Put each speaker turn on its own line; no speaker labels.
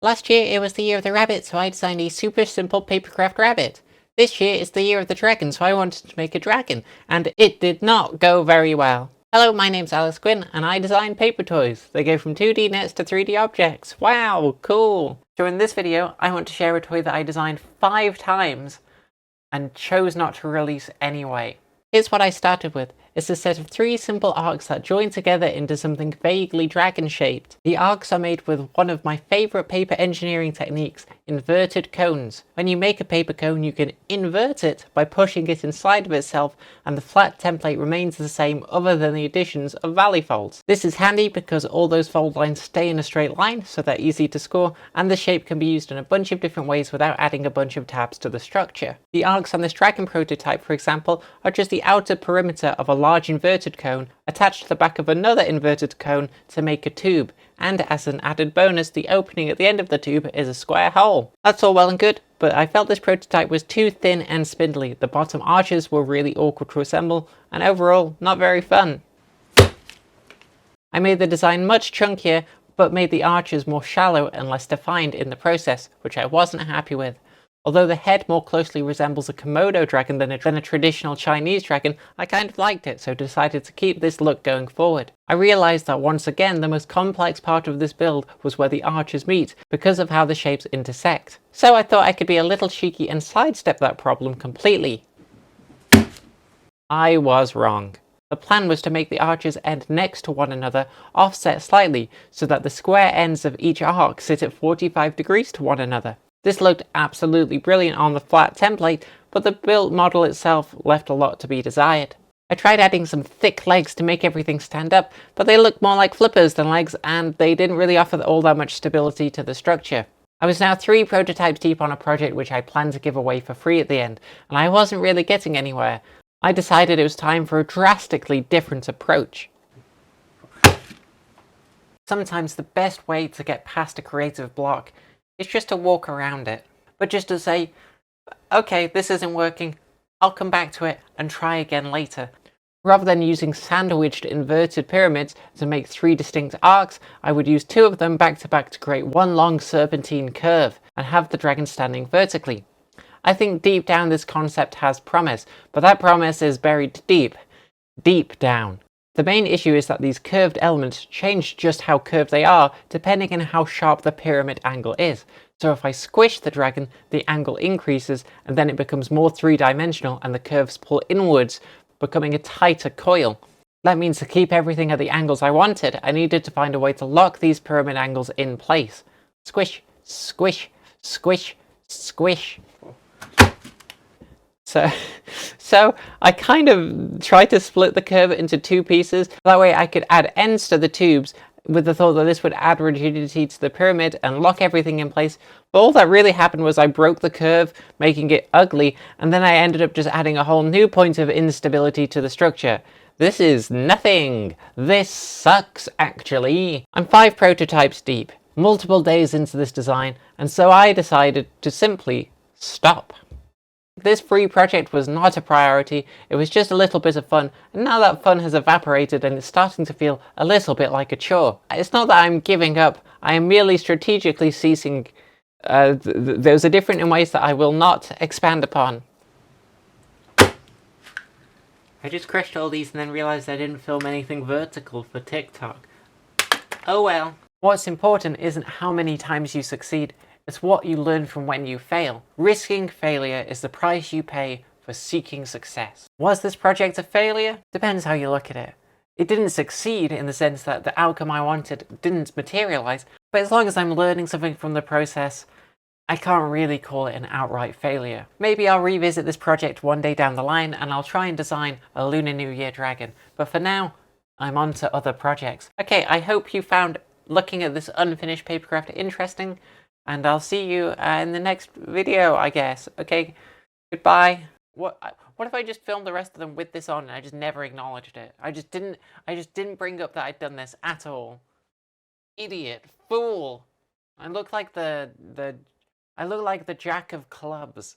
Last year it was the year of the rabbit, so I designed a super simple papercraft rabbit. This year it's the year of the dragon, so I wanted to make a dragon, and it did not go very well. Hello, my name's Alice Quinn, and I design paper toys. They go from 2D nets to 3D objects. Wow, cool! So in this video, I want to share a toy that I designed 5 times and chose not to release anyway. Here's what I started with. It's a set of 3 simple arcs that join together into something vaguely dragon-shaped. The arcs are made with one of my favourite paper engineering techniques, inverted cones. When you make a paper cone, you can invert it by pushing it inside of itself, and the flat template remains the same other than the additions of valley folds. This is handy because all those fold lines stay in a straight line, so they're easy to score, and the shape can be used in a bunch of different ways without adding a bunch of tabs to the structure. The arcs on this dragon prototype, for example, are just the outer perimeter of a large inverted cone attached to the back of another inverted cone to make a tube, and as an added bonus, the opening at the end of the tube is a square hole. That's all well and good, but I felt this prototype was too thin and spindly. The bottom arches were really awkward to assemble, and overall, not very fun. I made the design much chunkier, but made the arches more shallow and less defined in the process, which I wasn't happy with. Although the head more closely resembles a Komodo dragon than a traditional Chinese dragon, I kind of liked it, so decided to keep this look going forward. I realised that once again the most complex part of this build was where the arches meet, because of how the shapes intersect. So I thought I could be a little cheeky and sidestep that problem completely. I was wrong. The plan was to make the arches end next to one another, offset slightly, so that the square ends of each arc sit at 45 degrees to one another. This looked absolutely brilliant on the flat template, but the built model itself left a lot to be desired. I tried adding some thick legs to make everything stand up, but they looked more like flippers than legs, and they didn't really offer all that much stability to the structure. I was now 3 prototypes deep on a project which I planned to give away for free at the end, and I wasn't really getting anywhere. I decided it was time for a drastically different approach. Sometimes the best way to get past a creative block is just to walk around it, but just to say, okay, this isn't working, I'll come back to it and try again later. Rather than using sandwiched inverted pyramids to make 3 distinct arcs, I would use 2 of them back to back to create one long serpentine curve and have the dragon standing vertically. I think deep down this concept has promise, but that promise is buried deep down. The main issue is that these curved elements change just how curved they are depending on how sharp the pyramid angle is. So if I squish the dragon, the angle increases and then it becomes more 3-dimensional and the curves pull inwards, becoming a tighter coil. That means to keep everything at the angles I wanted, I needed to find a way to lock these pyramid angles in place. Squish, squish, squish, squish. So I kind of tried to split the curve into 2 pieces. That way I could add ends to the tubes with the thought that this would add rigidity to the pyramid and lock everything in place. But all that really happened was I broke the curve, making it ugly, and then I ended up just adding a whole new point of instability to the structure. This is nothing. This sucks, actually. I'm 5 prototypes deep, multiple days into this design, and so I decided to simply stop. This free project was not a priority, it was just a little bit of fun, and now that fun has evaporated and it's starting to feel a little bit like a chore. It's not that I'm giving up, I am merely strategically ceasing. Those are different in ways that I will not expand upon. I just crushed all these and then realised I didn't film anything vertical for TikTok. Oh well. What's important isn't how many times you succeed, it's what you learn from when you fail. Risking failure is the price you pay for seeking success. Was this project a failure? Depends how you look at it. It didn't succeed in the sense that the outcome I wanted didn't materialize, but as long as I'm learning something from the process, I can't really call it an outright failure. Maybe I'll revisit this project one day down the line and I'll try and design a Lunar New Year dragon, but for now, I'm on to other projects. Okay, I hope you found looking at this unfinished papercraft interesting, and I'll see you in the next video, I guess. Okay, goodbye. What if I just filmed the rest of them with this on and I just never acknowledged it? I just didn't bring up that I'd done this at all. Idiot, fool. I look like the Jack of clubs.